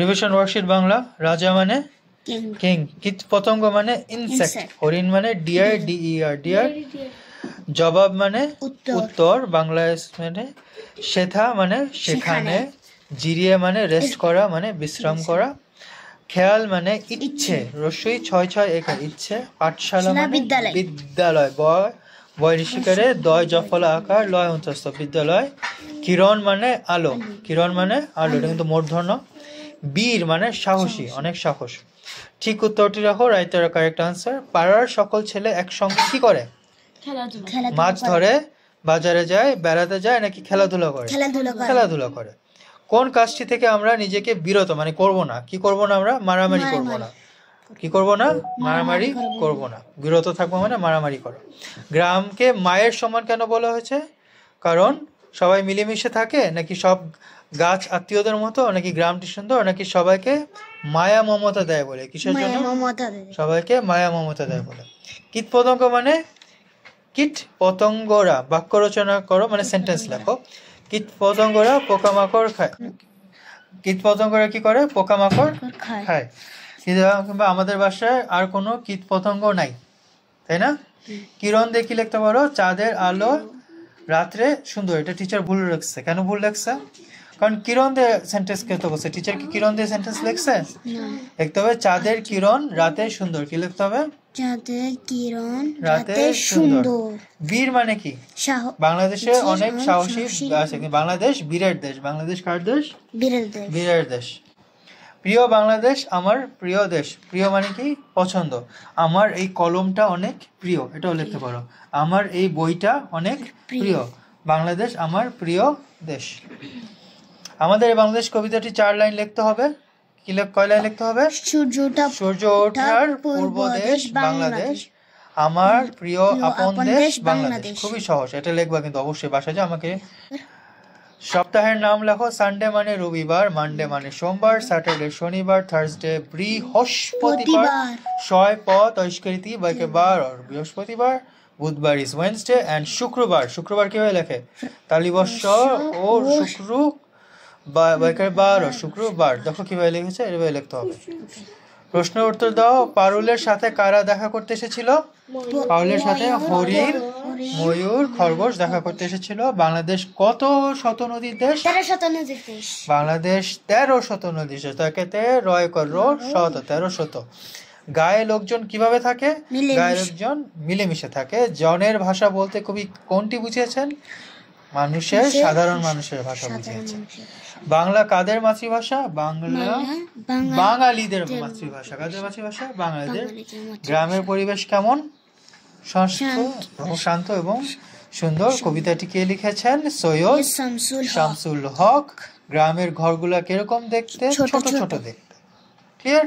Revision worksheet Bangla. রাজা মানে king, কীট পতঙ্গ মানে ইনসেক্ট, হরিণ মানে ডিয়ার ডিইআর ডিয়ার, জবাব মানে উত্তর বাংলায় মানে শেথা মানে সেখানে, জিরিয়ে মানে রেস্ট করা মানে বিশ্রাম করা, খেয়াল মানে ইচ্ছে রস্যই ৬৬ একা ইচ্ছে, পাঠশালা মানে বিদ্যালয় বয় ঋষিকারে দয় জফলা আকার লয় অন্তস্থ বিদ্যালয়, কিরণ মানে আলো, কিরণ মানে আলো, এটা কিন্তু মূর্ধন্য, বীর মানে সাহসী অনেক সাহস। ঠিক উত্তরটি রাখো, রাইট দ্য কারেক্ট আনসার। পাড়ার সকল ছেলে একসঙ্গে কি করে? মাছ ধরে, বাজারে যায়, বেড়াতে যায়, নাকি খেলাধুলা করে? খেলাধুলা করে। কোন কাজটি থেকে আমরা নিজেকে বিরত মানে করব না? কি করব না আমরা? মারামারি করব না। কি করব না? মারামারি করব না। বিরত থাকবো মানে মারামারি করো। গ্রামকে মায়ের সমান কেন বলা হয়েছে? কারণ সবাই মিলেমিশে থাকে, নাকি সব গাছ আত্মীয়দের মতো, নাকি গ্রামটি সুন্দর, নাকি সবাইকে মায়া মমতা দেয় বলে? কিসের জন্য? সবাইকে মায়া মমতা দেয় বলে। কীট পতঙ্গ মানে কীট পতঙ্গরা, বাক্য রচনা করো মানে সেন্টেন্স লেখো। কীট পতঙ্গরা পোকামাকড় খায়। কীট পতঙ্গরা কি করে? পোকামাকড় খায়। কিংবা আমাদের বাসায় আর কোনো কীট পতঙ্গ নাই, তাই না? কিরণ দিয়ে কি লিখতে পারো? চাঁদের আলো রাত্রে সুন্দর। এটা টিচার ভুল লিখছে। কেন ভুল লিখছে? কারণ কিরণ দিয়ে সেন্টেন্স লিখতে বলছে। টিচার কি কিরণ দিয়ে সেন্টেন্স লিখছে? লিখতে হবে চাঁদের কিরণ রাতে সুন্দর। কি লিখতে হবে? চাঁদের কিরণ রাতে সুন্দর। বীর মানে কি? বাংলাদেশে অনেক সাহসী আছে, বাংলাদেশ বীরের দেশ। বাংলাদেশ কার দেশ? বীরের দেশ। প্রিয় বাংলাদেশ আমার প্রিয় দেশ। প্রিয় মানে কি? পছন্দ। আমার এই কলমটা অনেক প্রিয়, এটাও লিখতে পারো। আমার এই বইটা অনেক প্রিয়। বাংলাদেশ আমার প্রিয় দেশ। আমাদের এই বাংলাদেশ কবিতাটি 4 লাইন লিখতে হবে। কি কয় লাইন লিখতে হবে? সূর্য ওঠার পূর্ব দেশ বাংলাদেশ, আমার প্রিয় আপন দেশ বাংলাদেশ। খুবই সহজ, এটা লিখবা কিন্তু অবশ্যই বাসায় যা। আমাকে সপ্তাহের নাম লেখো। সানডে মানে রবিবার, মানডে মানে সোমবার, স্যাটারডে শনিবার, থার্সডে বৃহস্পতিবার, শয় প তৈষ্কৃতি বাইকে বার আর বৃহস্পতিবার, বুধবার ইজ ওয়েডনেসডে এন্ড শুক্রবার। শুক্রবার কিভাবে লেখে? তালিবস্য ও শুক্র বাইকের বার ও শুক্রবার। দেখো কিভাবে লিখেছে, এভাবে লিখতে হবে। প্রশ্নের উত্তর দাও। পারুলের সাথে কারা দেখা করতে এসেছিল? পারুলের সাথে হরিণ, ময়ূর, খরগোশ দেখা করতে এসেছিল। বাংলাদেশ কত শত নদীর দেশ? 1300 নদীর দেশ। বাংলাদেশ 1300 নদীর দেশ। তাকেতে রয় কর শত 1300। গায়ে লোকজন কিভাবে থাকে? গায়ে লোকজন মিলেমিশে থাকে। জনের ভাষা বলতে কবি কোনটি বুঝিয়েছেন? মানুষের, সাধারণ মানুষের ভাষা বুঝিয়েছেন। বাংলা কাদের মাতৃভাষা? বাংলা বাঙালিদের মাতৃভাষা। কাদের মাতৃভাষা? বাঙালিদের। গ্রামের পরিবেশ কেমন? শান্ত এবং সুন্দর। কবিতাটি কে লিখেছেন? সৈয়দ শামসুল হক। গ্রামের ঘরগুলা কিরকম দেখতে? ছোট ছোট দেখতে। ক্লিয়ার?